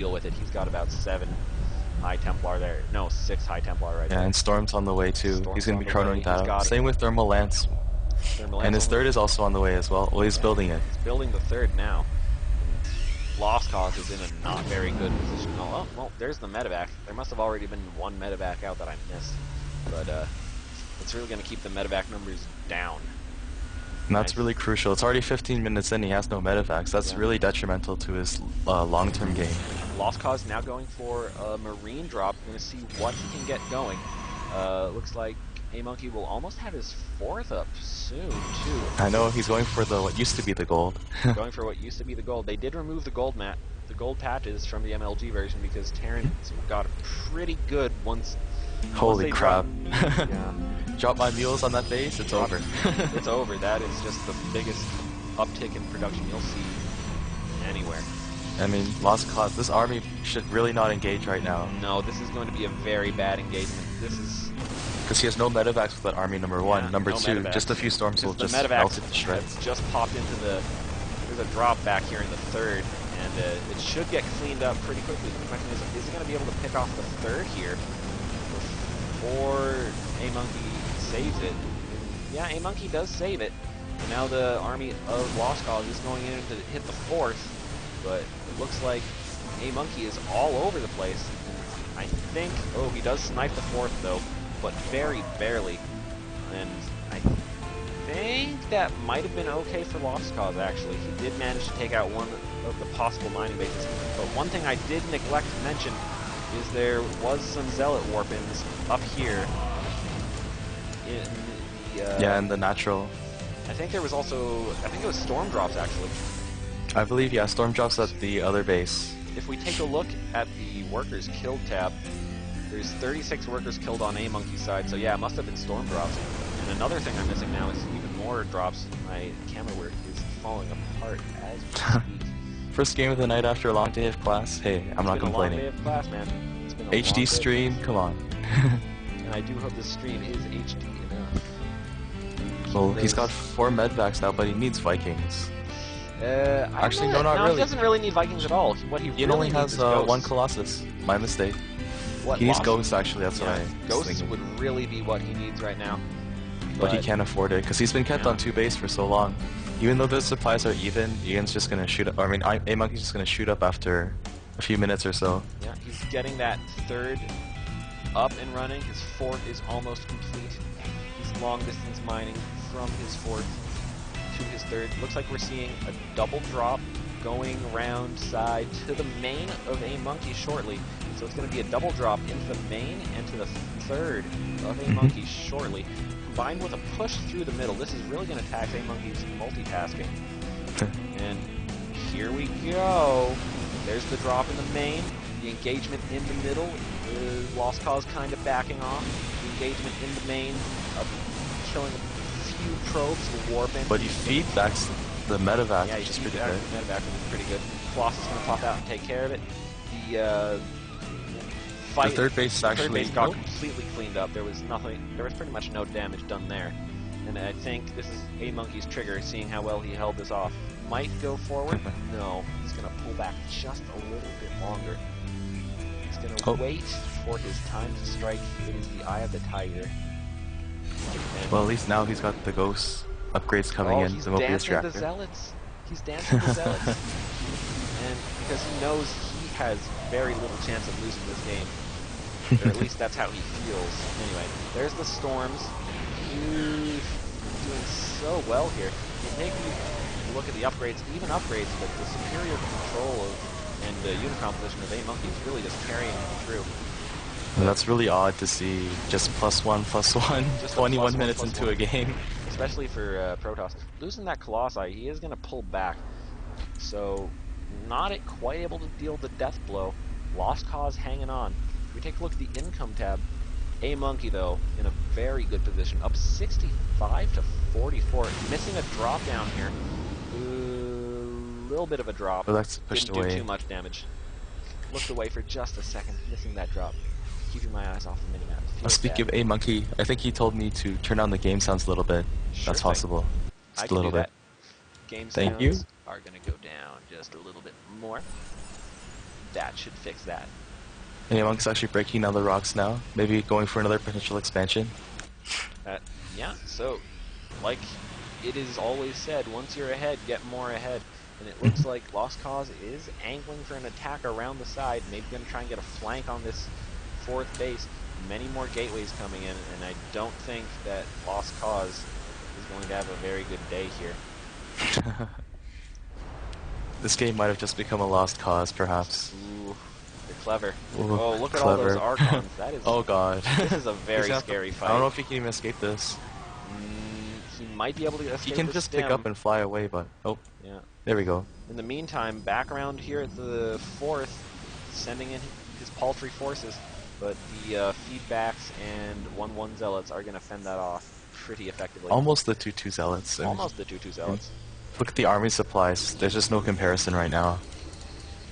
deal with it. He's got about 7 High Templar there. No, 6 High Templar right there. Yeah, and Storm's on the way too. Storm's He's gonna on be the way. chronoing that He's got out. Same with Thermal Lance. Thermal And Lance his third is also on the way as well. Well, he's building it. He's building the third now. Lost Cause is in a not very good position. Oh, well, there's the medevac. There must have already been one medevac out that I missed. But it's really going to keep the medevac numbers down. And that's really crucial. It's already 15 minutes in, he has no medevacs. That's really detrimental to his long-term game. Lost Cause now going for a Marine drop. Going to see what he can get going. Looks like A-Monkey will almost have his 4th up soon, too. I know, he's going for what used to be the gold. Going for what used to be the gold. They did remove the gold patches from the MLG version because Terrence got pretty good once. Holy crap. Yeah. Drop my mules on that base, it's over. It's over. That is just the biggest uptick in production you'll see anywhere. I mean, Lost Cause, this army should really not engage right now. No, this is going to be a very bad engagement. This is... Because he has no medevacs with that army, number 1. Yeah, number no 2, medevacs. just a few storms will just melt it to shreds. Just popped into the... There's a drop back here in the 3rd, and it should get cleaned up pretty quickly. The question is he going to be able to pick off the 3rd here before A-Monkey saves it? Yeah, A-Monkey does save it. And now the army of Lost Cause is going in to hit the 4th, but it looks like A-Monkey is all over the place. I think... Oh, he does snipe the 4th, though, but very barely. And I think that might have been okay for Lost Cause, actually. He did manage to take out one of the possible mining bases. But one thing I did neglect to mention is there was some Zealot warp-ins up here. In the, yeah, and the natural. I think there was also... I think it was storm drops, actually. I believe, yeah, storm drops at the other base. If we take a look at the workers killed tab, there's 36 workers killed on A-Monkey's side, so yeah, it must have been storm drops. And another thing I'm missing now is even more drops. My camera work is falling apart as we speak. First game of the night after a long day of class. Hey, I'm not complaining. It's been a long day of class, man. It's been a HD stream, come on. And I do hope this stream is HD enough. Well, he's got 4 medvacs now, but he needs Vikings. Actually, no, not no, really. He doesn't really need Vikings at all. What he really only needs has is Ghosts. 1 Colossus. My mistake. He needs Ghosts, actually, that's what I was Ghosts thinking. would really be what he needs right now. But he can't afford it, because he's been kept on 2 base for so long. Even though the supplies are even, Ian's just going to shoot up. I mean, A-Monkey's just going to shoot up after a few minutes or so. Yeah, he's getting that 3rd up and running. His 4th is almost complete. He's long distance mining from his 4th to his 3rd. Looks like we're seeing a double drop going round side to the main of A-Monkey shortly. So it's going to be a double drop into the main and to the 3rd of A-Monkey shortly, combined with a push through the middle. This is really going to tax A-Monkey's multitasking. And here we go. There's the drop in the main. The engagement in the middle. Lost Cause kind of backing off. The engagement in the main, killing a few probes, warping. But he feedbacks the medevac, yeah, which is pretty good. The medevac is pretty good. Floss is going to pop out and take care of it. The fight. The 3rd base is actually... The 3rd base got completely cleaned up. There was nothing. There was pretty much no damage done there. And I think this is A-Monkey's trigger, seeing how well he held this off. Might go forward. No, he's going to pull back just a little bit longer. He's going to wait for his time to strike. It is the Eye of the Tiger. And well, at least now he's got the Ghost upgrades coming in. He's The Mobius dancing reactor. the Zealots. He's dancing the Zealots. And because he knows he has very little chance of losing this game. Or at least that's how he feels. Anyway, there's the Storms. He's doing so well here. You take a look at the upgrades, even upgrades, but the superior control and the unit composition of A-Monkey is really just carrying him through. And that's really odd to see just +1/+1, just 21 minutes into a game. Especially for Protoss. Losing that Colossi, he is going to pull back. So, not quite able to deal the death blow. Lost Cause hanging on. If we take a look at the income tab, A-Monkey, though, in a very good position. Up 65 to 44. Missing a drop down here. A little bit of a drop. But that's pushed Didn't away. do too much damage. Looked away for just a second, missing that drop. Keeping my eyes off the minimap. Speaking of A-Monkey, I think he told me to turn down the game sounds a little bit. Sure That's thing. possible. I Just can a little do bit. that. Game Thank sounds you. are going to go down just a little bit more. that should fix that. And Monk's actually breaking down the rocks now. Maybe going for another potential expansion. Yeah, so, like it is always said, once you're ahead, get more ahead. And it looks like Lost Cause is angling for an attack around the side, maybe going to try and get a flank on this 4th base. Many more gateways coming in, and I don't think that Lost Cause is going to have a very good day here. This game might have just become a lost cause, perhaps. Ooh, they're clever. Ooh, Oh, look at all clever. those Archons. That is. Oh god. This is a very scary fight. I don't know if he can even escape this. He might be able to escape. He can just pick up and fly away, but oh, yeah. There we go. In the meantime, back around here at the 4th, sending in his paltry forces, but the feedbacks and 1-1 zealots are going to fend that off pretty effectively. Almost the 2-2 zealots. Almost the 2-2 zealots. Look at the army supplies. There's just no comparison right now.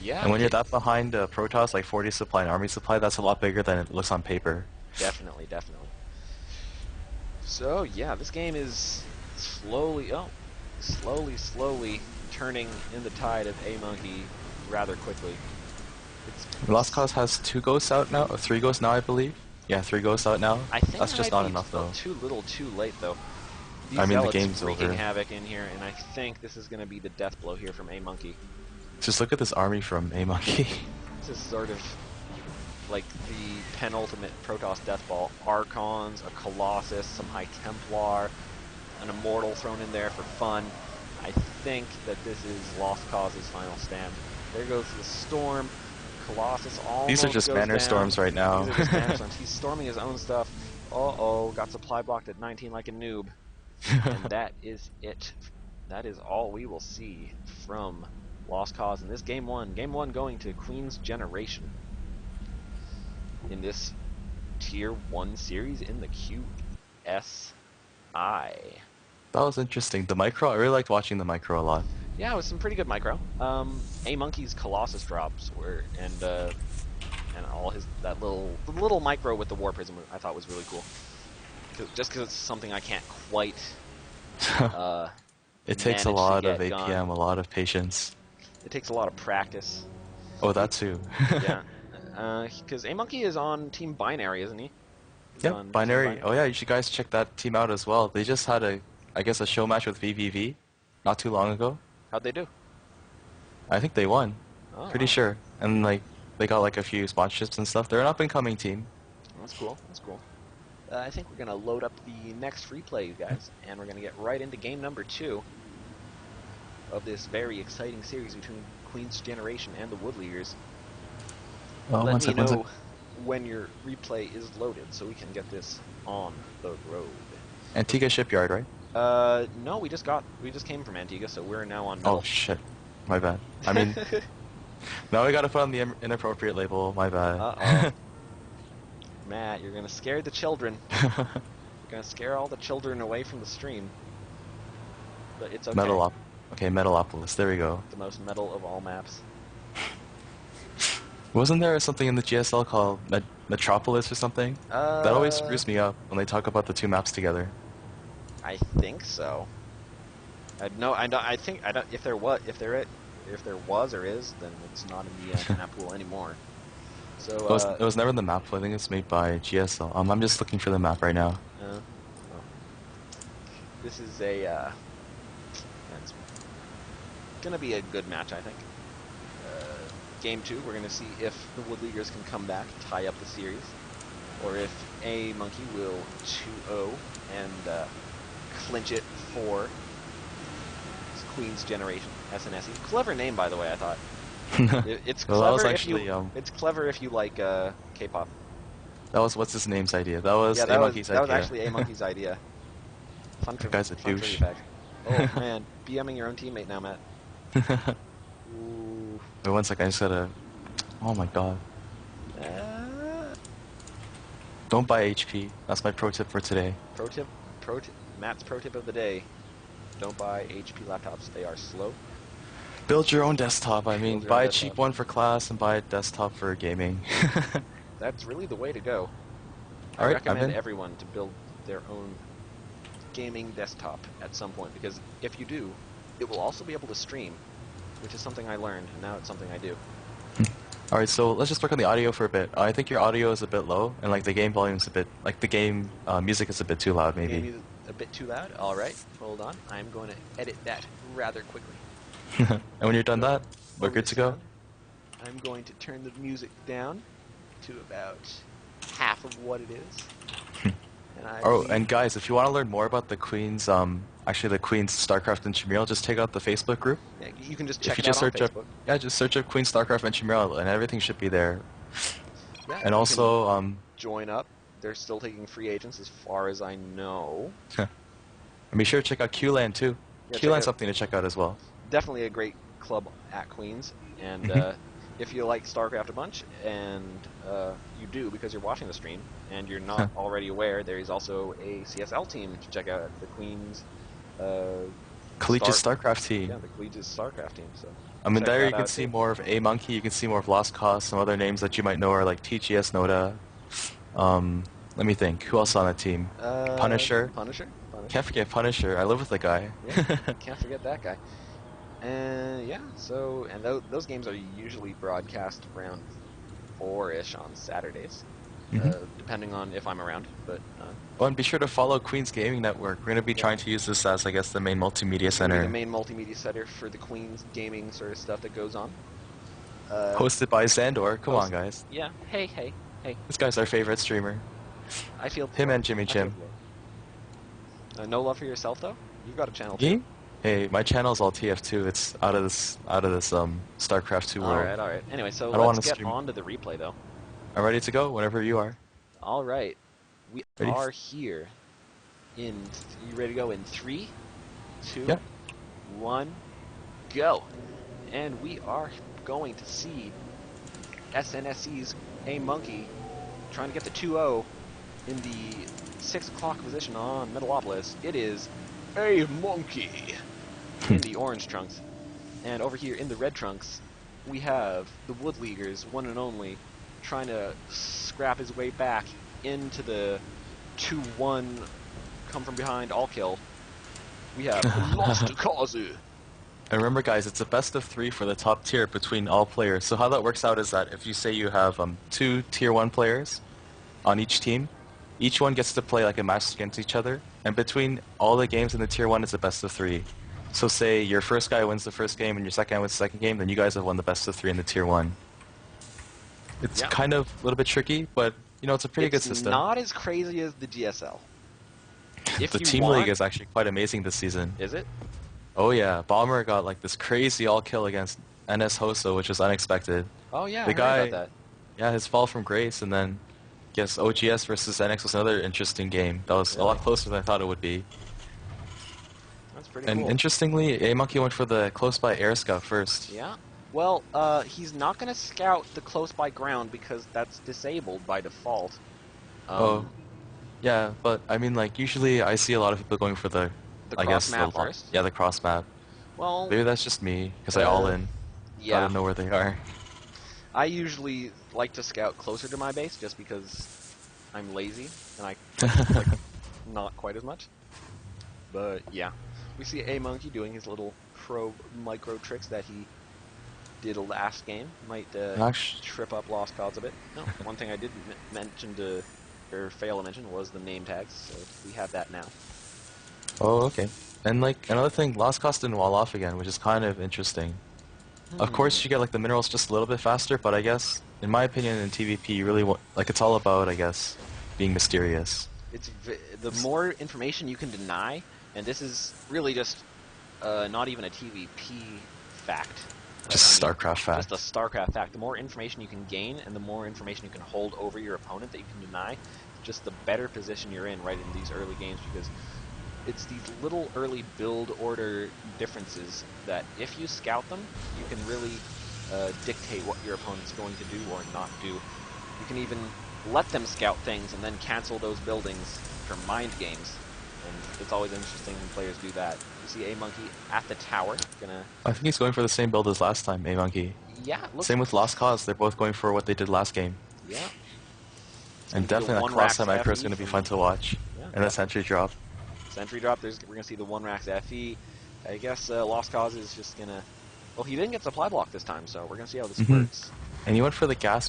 Yeah. And when you're that behind Protoss, like 40 supply and army supply, that's a lot bigger than it looks on paper. Definitely, definitely. So yeah, this game is slowly turning in the tide of A Monkey rather quickly. Lost Cause has 2 ghosts out now, or 3 ghosts now, I believe. Yeah, 3 ghosts out now. I think that's just not enough, though. Too little, too late, though. These I mean, the zealots game's wreaking over. havoc in here, and I think this is going to be the death blow here from A Monkey. Just look at this army from A Monkey. This is sort of like the penultimate Protoss death ball. Archons, a Colossus, some High Templar, an Immortal thrown in there for fun. I think that this is Lost Cause's final stand. There goes the Storm. Colossus almost These are just goes banner down. storms right now. These are just banner storms. He's storming his own stuff. Uh-oh, got supply blocked at 19 like a noob. And that is it. That is all we will see from Lost Cause in this Game 1. Game 1 going to Queen's Generation in this Tier 1 series in the QSI. That was interesting. The micro, I really liked watching the micro a lot. Yeah, it was some pretty good micro. A Monkey's Colossus drops were, and all his the little micro with the War Prism I thought was really cool. Just because it's something I can't quite. It takes a lot of APM, a lot of patience. It takes a lot of practice. Oh, that too. Yeah, because A Monkey is on Team Binary, isn't he? Yeah, Binary. Oh yeah, you should guys check that team out as well. They just had I guess a show match with VVV not too long ago. How'd they do? I think they won. Oh, Pretty sure. And like they got like a few sponsorships and stuff. They're an up-and-coming team. That's cool. That's cool. I think we're gonna load up the next free play, guys, and we're gonna get right into game number 2 of this very exciting series between Queen's Generation and the Woodleaders. Oh, Let me know when your replay is loaded so we can get this on the road. Antigua Shipyard, right? No, we just came from Antigua, so we're now on. Oh shit, my bad. I mean, now we gotta put on the inappropriate label. My bad. Uh-oh. Matt, you're gonna scare the children. You're gonna scare all the children away from the stream. But it's okay. Okay, Metalopolis. There we go. The most metal of all maps. Wasn't there something in the GSL called Metropolis or something? That always screws me up when they talk about the 2 maps together. I think so. If there was or is, then it's not in the map pool anymore. So it was never in the map pool. I think it's made by GSL. I'm just looking for the map right now. This is it's gonna be a good match, I think. Game 2, we're gonna see if the Woodleaders can come back, tie up the series, or if A Monkey will 2-0 and clinch it for Queen's Generation, SNSC. Clever name, by the way, I thought. It's clever it's clever if you like K-pop. That was what's his name's idea. That was A Monkey's idea. That was actually A Monkey's idea. That guy's a douche. Oh man, BMing your own teammate now, Matt. Ooh. Wait, one second, I just gotta... Oh my god. Don't buy HP. That's my pro tip for today. Matt's pro tip of the day. Don't buy HP laptops. They are slow. Build your own desktop. I mean, buy a cheap one for class and buy a desktop for gaming. That's really the way to go. I recommend everyone to build their own gaming desktop at some point, because if you do, it will also be able to stream, which is something I learned, and now it's something I do. All right, so let's just work on the audio for a bit. I think your audio is a bit low, and like the game volume's a bit, like the game music is a bit too loud, maybe. Maybe a bit too loud. All right, hold on. I'm going to edit that rather quickly. And when you're done that, we're Over good the to go. sound. I'm going to turn the music down to about half of what it is. Oh, and guys, if you want to learn more about the Queen's, actually the Queen's Starcraft Intramural, just take out the Facebook group. Yeah, you can just check If you it just out on search up, Facebook. yeah, just search up Queen's Starcraft Intramural, and everything should be there. Yeah, And also, join up. They're still taking free agents, as far as I know. and be sure to check out QLAN too. Yeah, QLAN's something to check out as well. Definitely a great club at Queens, and if you like StarCraft a bunch, and you do because you're watching the stream, and you're not already aware, there is also a CSL team to check out, the Queens Collegiate Starcraft team. Yeah, the Collegiate Starcraft team. So I mean, check there that you can out see too. more of A Monkey. You can see more of Lost Cause. Some other names that you might know are like TGS Noda. Let me think. Who else on that team? Punisher. Punisher. Can't forget Punisher. I live with the guy. Yeah, can't forget that guy. And yeah, so and those games are usually broadcast around 4-ish on Saturdays, depending on if I'm around. But oh, and be sure to follow Queen's Gaming Network. We're going to be trying to use this as, I guess, the main multimedia center. The main multimedia center for the Queen's gaming sort of stuff that goes on. Hosted by Xandor. Come on, guys. Yeah. Hey. This guy's our favorite streamer. I feel him and Jimmy Jim. No love for yourself though. You've got a channel too. Me? Hey, my channel's all TF2. It's out of this StarCraft 2 world. All right. Anyway, so let's get on to the replay though. I'm ready to go whenever you are. All right. We are here in. You ready to go in 3, 2, 1, go. And we are going to see SNSC's A Monkey trying to get the 2-0 in the 6 o'clock position on Metalopolis. It is A Monkey in the orange trunks. And over here in the red trunks, we have the Wood Leaguers, one and only, trying to scrap his way back into the 2-1 come from behind all kill. We have Lost Kazu. And remember, guys, it's a best of 3 for the top tier between all players. So how that works out is that if you say you have 2 tier 1 players on each team, each one gets to play like a match against each other. And between all the games in the tier 1, it's a best of 3. So say your first guy wins the first game and your second guy wins the second game, then you guys have won the best of 3 in the tier 1. It's kind of a little bit tricky, but you know, it's a pretty good system. It's not as crazy as the GSL. The team league is actually quite amazing this season. Is it? Oh yeah, Bomber got like this crazy all kill against NS Hoso, which was unexpected. Oh yeah, the I guy, heard about that. Yeah, his fall from grace, and then I guess OGS versus NX was another interesting game. That was a lot closer than I thought it would be. That's pretty cool. And interestingly, A Monkey went for the close by air scout first. Yeah. Well, he's not going to scout the close by ground because that's disabled by default. Yeah, but I mean, like usually I see a lot of people going for the cross map first. Yeah, the cross map. Well, maybe that's just me because I all in. Yeah. I don't know where they are. I usually like to scout closer to my base just because I'm lazy and I like not quite as much. But yeah, we see A Monkey doing his little pro micro tricks that he did last game. Might trip up Lost Cause a bit. No, one thing I did mention or fail to mention was the name tags, so we have that now. Oh, okay. And like another thing, Lost Cause didn't wall off again, which is kind of interesting. Of course, you get like the minerals just a little bit faster, but I guess, in my opinion, in TVP, you really want it's all about, I guess, being mysterious. It's the more information you can deny, and this is really just not even a TVP fact. Just StarCraft fact. Just a StarCraft fact. The more information you can gain, and the more information you can hold over your opponent that you can deny, just the better position you're in right in these early games, because it's these little early build order differences that if you scout them, you can really dictate what your opponent's going to do or not do. You can even let them scout things and then cancel those buildings for mind games. And it's always interesting when players do that. You see A Monkey at the tower. I think he's going for the same build as last time, A Monkey. Yeah. Same with Lost Cause. They're both going for what they did last game. Yeah. And definitely that cross-time micro is going to be fun to watch. Yeah, and the sentry drop. Sentry drop. We're going to see the 1 Rax FE. I guess Lost Cause is just going to... Well, he didn't get supply block this time, so we're going to see how this works. And you went for the gas